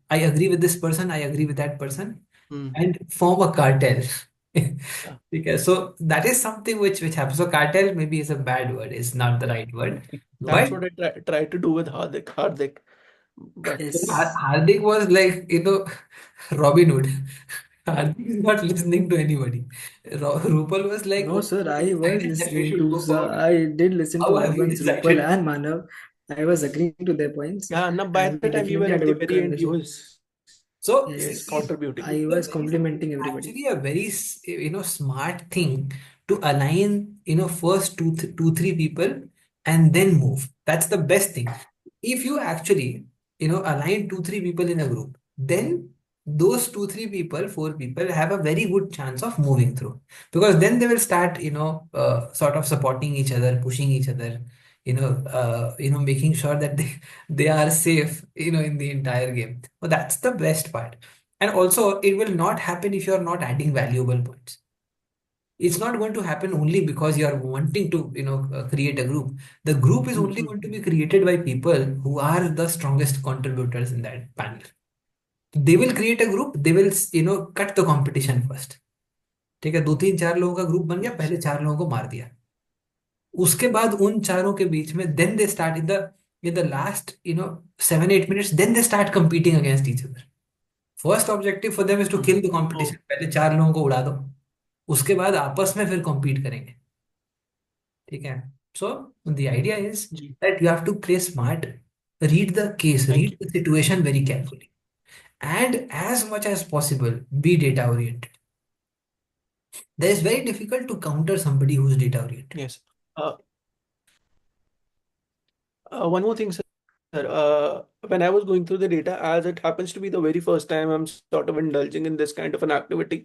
I agree with this person, I agree with that person, Mm. and form a cartel. Yeah. Okay, so that is something which happens. So cartel maybe is a bad word, is not the right word. That's But what I tried to do with Hardik. But Yes. Hardik was like, Robin Hood. Hardik is not listening to anybody. Rupal was like, No, okay, sir, we I was decided that we listening should to, go sir, forward. I did listen How to have you Arvind, Rupal, decided? and Manav. I was agreeing to their points, yeah, now by and the we time we were definitely at had a the good very end, he conversation. was So Yes, contributing. I was complimenting everybody. actually a very smart thing to align first two three people and then move. That's the best thing. If you actually align 2, 3 people in a group, then those 2, 3 people, 4 people have a very good chance of moving through, because then they will start sort of supporting each other, pushing each other, making sure that they are safe in the entire game. So that's the best part. And also, it will not happen if you are not adding valuable points. It's not going to happen only because you are wanting to, create a group. The group is only going to be created by people who are the strongest contributors in that panel. They will create a group. They will, cut the competition first. ठीक है, 2, 3, 4 लोगों का group बन गया, पहले 4 लोगों को मार दिया, उसके बाद उन चारों के बीच में then they start in the in the last 7-8 minutes, then they start competing against each other. First objective for them is to kill the तो competition. पहले 4 लोगों को उड़ा दो, उसके बाद आपस में फिर compete करेंगे. ठीक है. So the idea is जी that you have to play smart, read the case, thank read you the situation very carefully, and as much as possible be data oriented. That is very difficult to counter somebody who's data oriented. Yes one more thing, sir. When I was going through the data, as it happens to be the very first time I'm sort of indulging in this kind of an activity.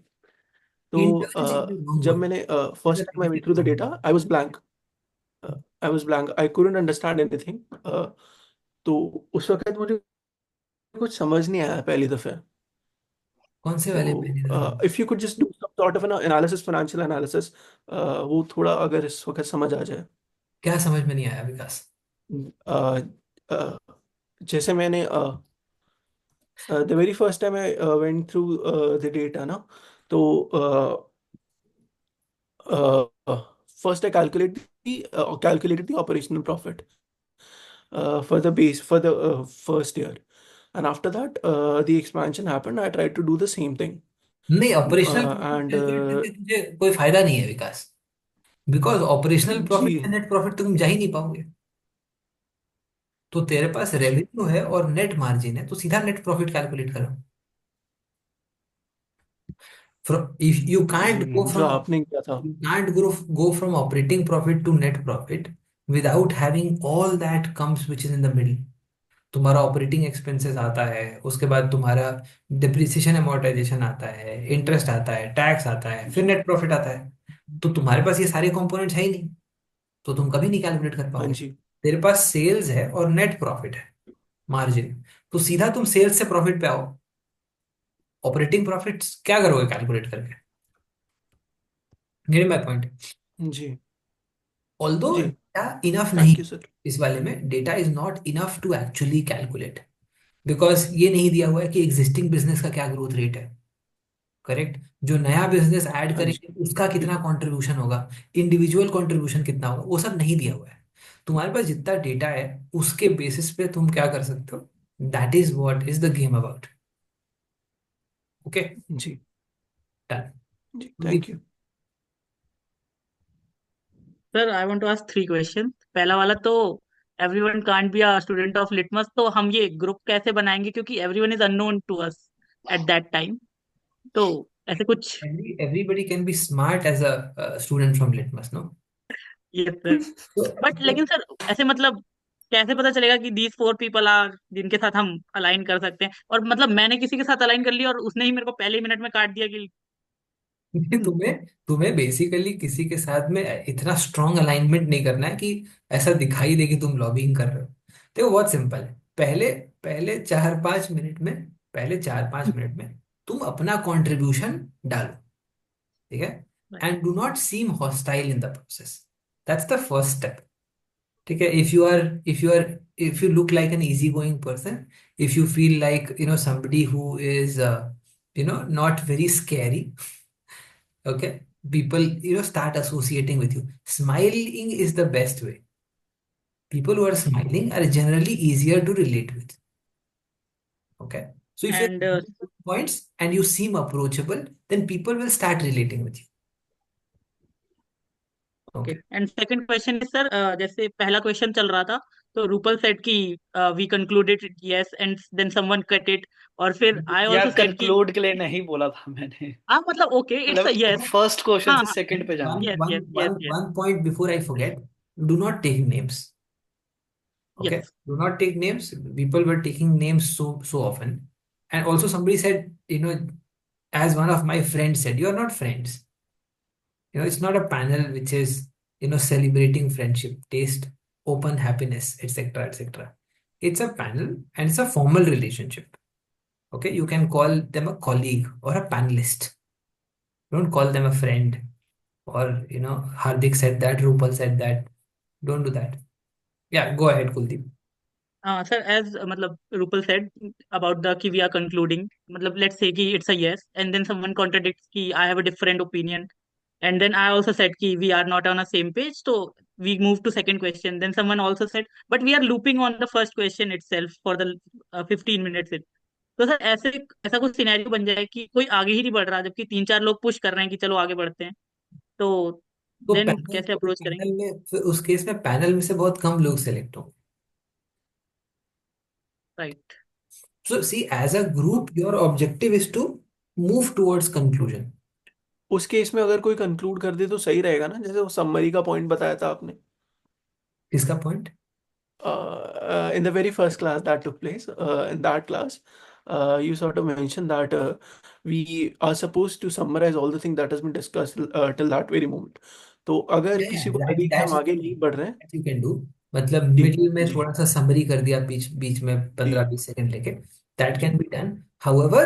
तो Indulge is the wrong जब word. मैंने It's first a time I very went through the wrong data, word. I was blank. I couldn't understand anything. तो उस वक्त मुझे कुछ समझ नहीं आया पहली दफे. कौन से वाले पहली दफा? तो if you could just do some sort of an analysis, financial analysis, वो थोड़ा अगर इस वक्त समझ आ जाए. क्या समझ में नहीं आया विकास? uh, uh, जैसे मैंने the very first time I went through the data ना, तो first I calculated the operational profit for the first year, and after that the expansion happened. I tried to do the same thing, नहीं, operational profit and calculate करके तुझे कोई फायदा नहीं है विकास. Because operational profit से जी नेट प्रॉफिट तो तुम जा ही नहीं पाओगे. तो तेरे पास जी रेवेन्यू है और नेट मार्जिन है, तो सीधा नेट प्रॉफिट कैलकुलेट करो. If you can't go जो from आपने किया था. you can't go from operating profit to net profit without having all that comes which is in the middle. तुम्हारा ऑपरेटिंग एक्सपेंसेस आता है, उसके बाद तुम्हारा डिप्रिसिएशन अमोर्टाइजेशन आता है, इंटरेस्ट आता है, टैक्स आता है, फिर नेट प्रॉफिट आता है. तो तुम्हारे पास ये सारे कंपोनेंट्स है ही नहीं, तो तुम कभी नहीं कैलकुलेट कर हाँ पाओगे. जी तेरे पास सेल्स है और नेट प्रॉफिट है, मार्जिन. तो सीधा तुम सेल्स से प्रॉफिट पे आओ. ऑपरेटिंग प्रॉफिट क्या करोगे कैलकुलेट करके? Getting my point? जी ऑल्दो जी डेटा इनफ नहीं, थैंक यू सर. इस वाले में data is not enough to actually calculate. Because ये नहीं दिया हुआ है कि एग्जिस्टिंग बिजनेस का क्या ग्रोथ रेट है. करेक्ट. जो नया बिजनेस ऐड हाँ जी करेंगे उसका कितना कंट्रीब्यूशन होगा, इंडिविजुअल कंट्रीब्यूशन कितना होगा, वो सब नहीं दिया हुआ है. तुम्हारे पास जितना डेटा है उसके बेसिस पे तुम क्या कर सकते हो. That is what is the game about. Okay, जी डन. जी thank you. Sir I want to ask 3 question. पहला वाला तो everyone can't be a student of Litmus, तो हम ये ग्रुप कैसे बनाएंगे क्योंकि everyone is unknown to us at that time. तो ऐसे कुछ. Everybody can be smart as a student from Litmus, no? Yes sir. So, but लेकिन सर ऐसे मतलब कैसे पता चलेगा कि दीज 4 पीपल आर जिनके साथ हम अलाइन कर सकते हैं, और मतलब मैंने किसी के साथ अलाइन कर लिया और उसने ही मेरे को पहले ही मिनट में काट दिया कि तुम्हें तुम्हें बेसिकली किसी के साथ में इतना स्ट्रॉन्ग अलाइनमेंट नहीं करना है कि ऐसा दिखाई दे कि तुम लॉबिंग कर रहे हो. देखो बहुत सिंपल है. पहले पहले 4-5 मिनट में, पहले 4-5 मिनट में तुम अपना कंट्रीब्यूशन डालो. ठीक है. And do not seem hostile in the process. That's the first step. ठीक है. If you look like an easy going person, if you feel like somebody who is not very scary, okay, people start associating with you. Smiling is the best way. People who are smiling are generally easier to relate with. Okay. So if you and have good points and you seem approachable, then people will start relating with you. Okay. Okay. And second question is sir, जैसे पहला question चल रहा था तो Rupal said कि we concluded yes and then someone cut it, और फिर आई यार आल्सो सेड कि कंक्लूड के लिए नहीं बोला था मैंने. हाँ मतलब ओके इट्स अ मतलब यस. फर्स्ट क्वेश्चन हाँ से हाँ. सेकंड पे जाना. One, yes one, yes yes one, yes one point before I forget, do not take names. Okay. Yes. Do not take names. People were taking names so often. And also somebody said, as one of my friends said, you are not friends. It's not a panel which is, celebrating friendship, taste, open happiness, etc., etc. It's a panel and it's a formal relationship. Okay. You can call them a colleague or a panelist. Don't call them a friend. Or, Hardik said that, Rupal said that. Don't do that. Yeah, go ahead, Kuldeep. हाँ sir, as मतलब Rupal said about the कि we are concluding, मतलब let's say कि it's a yes and then someone contradicts कि I have a different opinion And then I also said ki we are not on a same page. So we moved to second question. Then someone also said, but we are looping on the first question itself for the 15 minutes. तो sir ऐसा कुछ scenario बन जाए कि कोई आगे ही नहीं बढ़ रहा जबकि तीन चार लोग पुश कर रहे हैं कि चलो आगे बढ़ते हैं, तो तो देन पैनल कैसे तो अप्रोच करेंगे? पैनल में फिर उस केस में पैनल में से बहुत कम लोग सेलेक्ट होंगे. Right. So see, as a group, your objective is to move towards conclusion. उस केस में अगर कोई कंक्लूड कर दे तो सही रहेगा ना, जैसे वो समरी का पॉइंट बताया था आपने. किसका point? In the very first class that took place, in that class, you sort of mentioned that we are supposed to summarize all the things that has been discussed till that very moment. तो अगर किसी को That लगे कि हम that's आगे नहीं बढ़ रहे हैं. that you can do. मतलब जी मिडिल में जी थोड़ा सा समरी कर दिया बीच बीच में जी 15-20 सेकंड लेके. That जी can be done. However,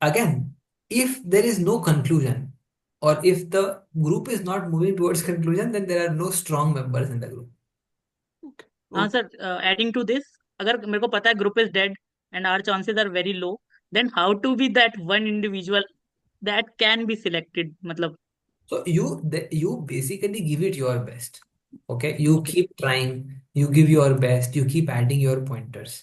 again, if there is no conclusion or if the group is not moving towards conclusion, then there are no strong members in the group. Okay हाँ okay. Sir, adding to this, अगर मेरे को पता है group is dead and our chances are very low, then how to be that one individual that can be selected, मतलब. So you basically give it your best. Okay, you okay. keep trying, you give your best, you keep adding your pointers.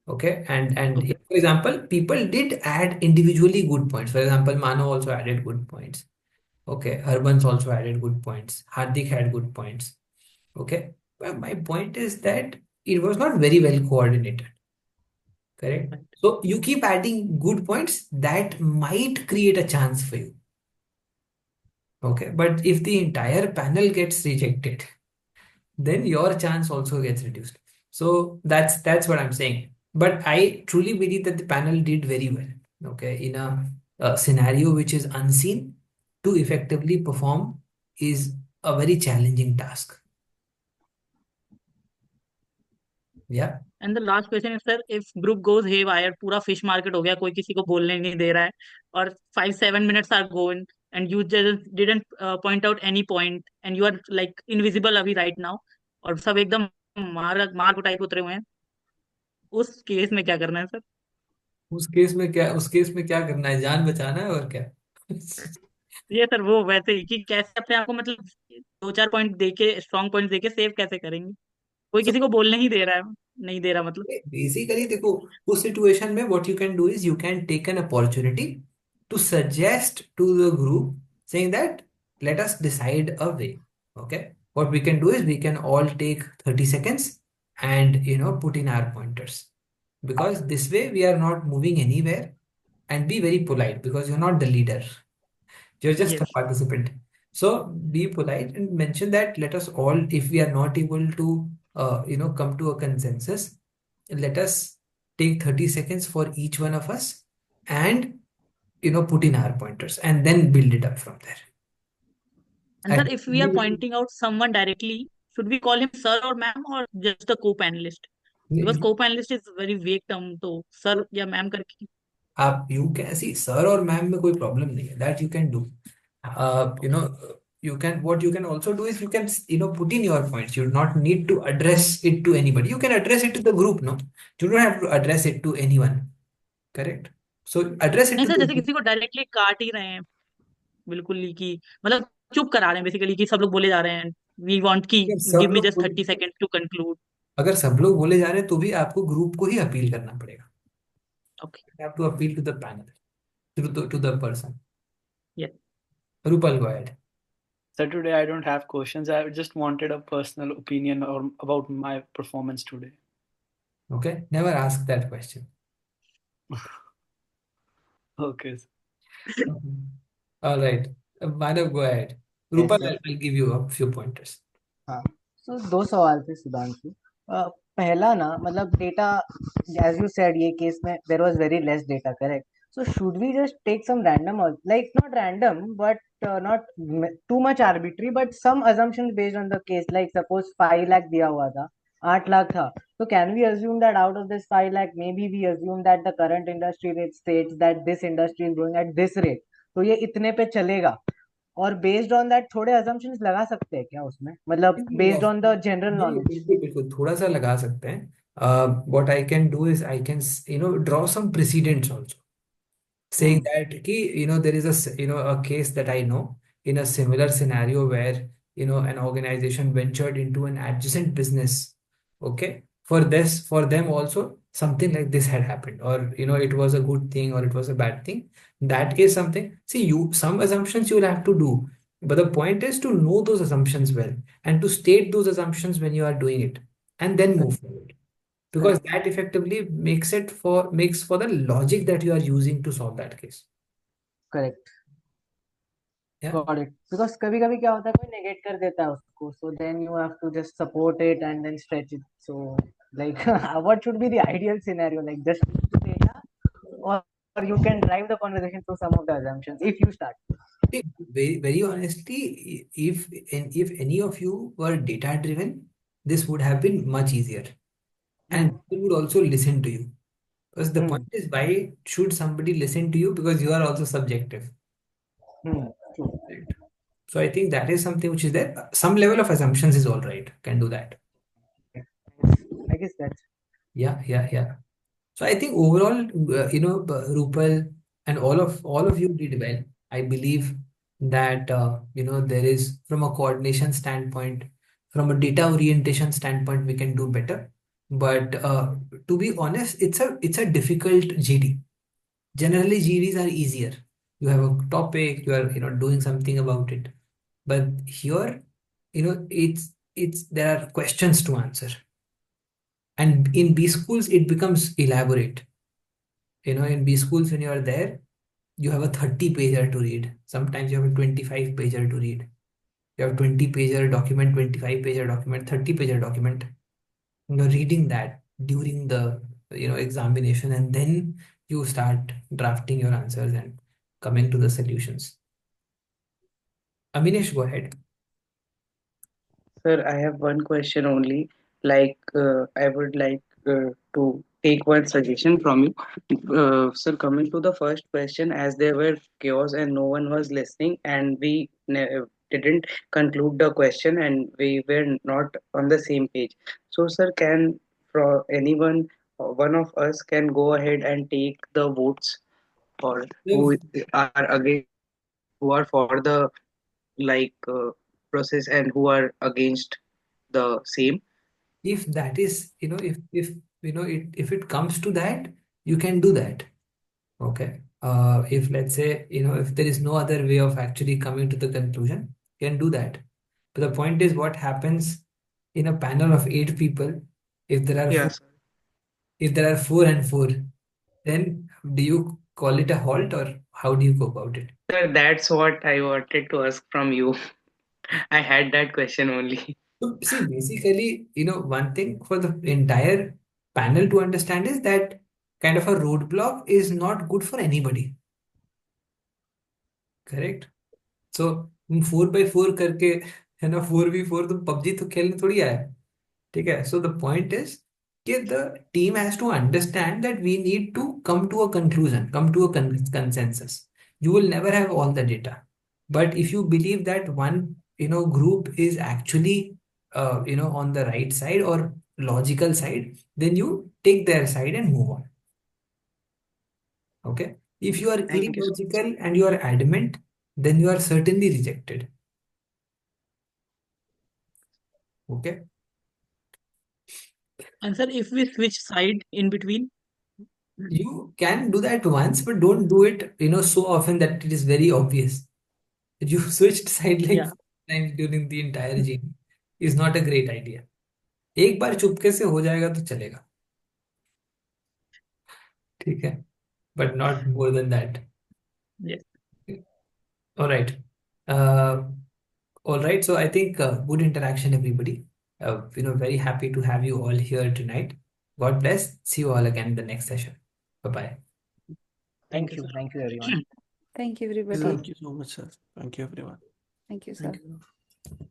Okay, and okay. if, for example, people did add individually good points. For example, Mano also added good points. Okay, Harbans also added good points. Hardik had good points. Okay, but my point is that it was not very well coordinated. Correct. So you keep adding good points that might create a chance for you. Okay, but if the entire panel gets rejected, then your chance also gets reduced. So that's what I'm saying. But I truly believe that the panel did very well. Okay, in a scenario which is unseen, to effectively perform is a very challenging task. Yeah. And the last question is sir, if group goes haywire, पूरा fish market हो गया, कोई किसी को बोलने नहीं दे रहा है, और 5-7 minutes are going and you didn't point out any point and you are like invisible अभी राइट नाउ, और सब एकदम मार मार कुटाई पे उतरे हुए हैं, उस केस में क्या करना है सर? उस केस में क्या करना है? जान बचाना है और क्या? ये सर वो वैसे ही कि कैसे अपने आप को, मतलब दो चार पॉइंट देके, स्ट्रॉन्ग पॉइंट देके सेव कैसे करेंगे, कोई So किसी को बोलने ही दे रहा है, नहीं दे रहा मतलब. basically, देखो, उस situation में what you can do is you can take an opportunity to suggest to the group saying that let us decide a way. Okay, what we can do is we can all take 30 seconds and put in our pointers, because this way we are not moving anywhere, and be very polite because you're not the leader, you're just a yes. participant. So be polite and mention that let us all, if we are not able to, come to a consensus, let us take 30 seconds for each one of us and, put in our pointers and then build it up from there. And sir, And if we are pointing out someone directly, should we call him sir or ma'am or just the co-panelist? Because co-panelist is very vague term, तो sir या ma'am करके. आप you can see sir और ma'am में कोई problem नहीं है, that you can do. You can, what you can also do is you can put in your points. You do not need to address it to anybody. You can address it to the group. No, you don't have to address it to anyone. Correct. So address it नहीं to sir, the जैसे group. किसी को directly काट ही रहे हैं, बिल्कुल ही कि मतलब चुप करा रहे हैं बेसिकली, कि सब लोग बोले जा रहे हैं, वी वांट की अगर सब गिव मी लोग जस्ट 30 seconds टू कंक्लूड. अगर सब लोग बोले जा रहे हैं तो भी आपको ग्रुप को ही अपील करना पड़ेगा. Okay. You have to appeal to the panel, to the person. Yes. Rupal, go ahead. So today I don't have questions. I just wanted a personal opinion or about my performance today. Okay, never ask that question. Okay. Okay. All right. Manav, go ahead. Yes, Rupal, sir. I'll give you a few pointers. हाँ, so दो सवाल थे सुधांशु. पहला ना, मतलब data, as you said, ये case में there was very less data, correct? So should we just take some random, or like not random, but not too much arbitrary, but some assumptions based on the case. Like suppose 5 lakh दिया हुआ था, 8 lakh था, so can we assume that out of this 5 lakh, maybe we assume that the current industry rate states that this industry is growing at this rate, तो ये इतने पे चलेगा, और बेस्ड ऑन दैट थोड़े assumptions लगा सकते हैं क्या उसमें, मतलब बेस्ड ऑन द जनरल नहीं, नॉलेज? बिल्कुल बिल्कुल थोड़ा सा लगा सकते हैं. What I can do is I can draw some precedents also, saying that कि there is a case that I know in a similar scenario where, an organization ventured into an adjacent business. Okay. For them also, something like this had happened, or, it was a good thing or it was a bad thing. That is something, see, some assumptions you will have to do. But the point is to know those assumptions well and to state those assumptions when you are doing it and then move forward. Because that effectively makes for the logic that you are using to solve that case. Correct. Yeah. Got it. Because कभी कभी क्या होता है कोई negate कर देता है उसको, so then you have to just support it and then stretch it. So like what should be the ideal scenario? Like just put data, or you can drive the conversation through some of the assumptions if you start. See, very, very honestly, if any of you were data driven, this would have been much easier. And people would also listen to you. Because the point is, why should somebody listen to you? Because you are also subjective. True. Right? So I think that is something which is there. Some level of assumptions is all right. Can do that. I guess that's Yeah. So I think overall, Rupal and all of you did well. I believe that there is, from a coordination standpoint, from a data orientation standpoint, we can do better. But to be honest, it's a difficult GD. Generally, GDs are easier. You have a topic, you are doing something about it. But here, it's there are questions to answer. And in B schools, it becomes elaborate. In B schools, when you are there, you have a 30-pager to read. Sometimes you have a 25-pager to read. You have 20-pager document, 25-pager document, 30-pager document. You're reading that during the examination, and then you start drafting your answers and coming to the solutions. Aminesh, go ahead. Sir, I have one question only. Like, I would like to take one suggestion from you. Sir, coming to the first question, as there were chaos and no one was listening, and we didn't conclude the question, and we were not on the same page. So, sir, can for anyone, one of us can go ahead and take the votes, or who are against, who are for the like process and who are against the same. If that is, if it comes to that, you can do that. Okay. If let's say, if there is no other way of actually coming to the conclusion, you can do that. But the point is, what happens in a panel of 8 people, if there are Yes, if there are 4 and 4, then do you call it a halt or how do you go about it? sir, that's what I wanted to ask from you. I had that question only. So, see, basically, one thing for the entire panel to understand is that kind of a roadblock is not good for anybody. Correct? So 4x4 करके, है ना, 4v4 तो PUBG तो खेलने थोड़ी आया है. ठीक है. So the point is that the team has to understand that we need to come to a conclusion, come to a consensus. You will never have all the data, but if you believe that one group is actually on the right side or logical side, then you take their side and move on. Okay. If you are Thank you so much. illogical and you are adamant, then you are certainly rejected. Okay. And sir, if we switch side in between, You can do that once, but don't do it, so often that it is very obvious. You switched side like yeah, 4 times during the entire GP is not a great idea. एक बार चुपके से हो जाएगा तो चलेगा. ठीक है. But not more than that. yes. All right. Uh, all right. So I think good interaction, everybody. Very happy to have you all here tonight. God bless. See you all again in the next session. Bye-bye. Thank you, sir. Thank you, everyone. Thank you, everybody. Thank you so much, sir. Thank you, everyone. Thank you, sir. Thank you.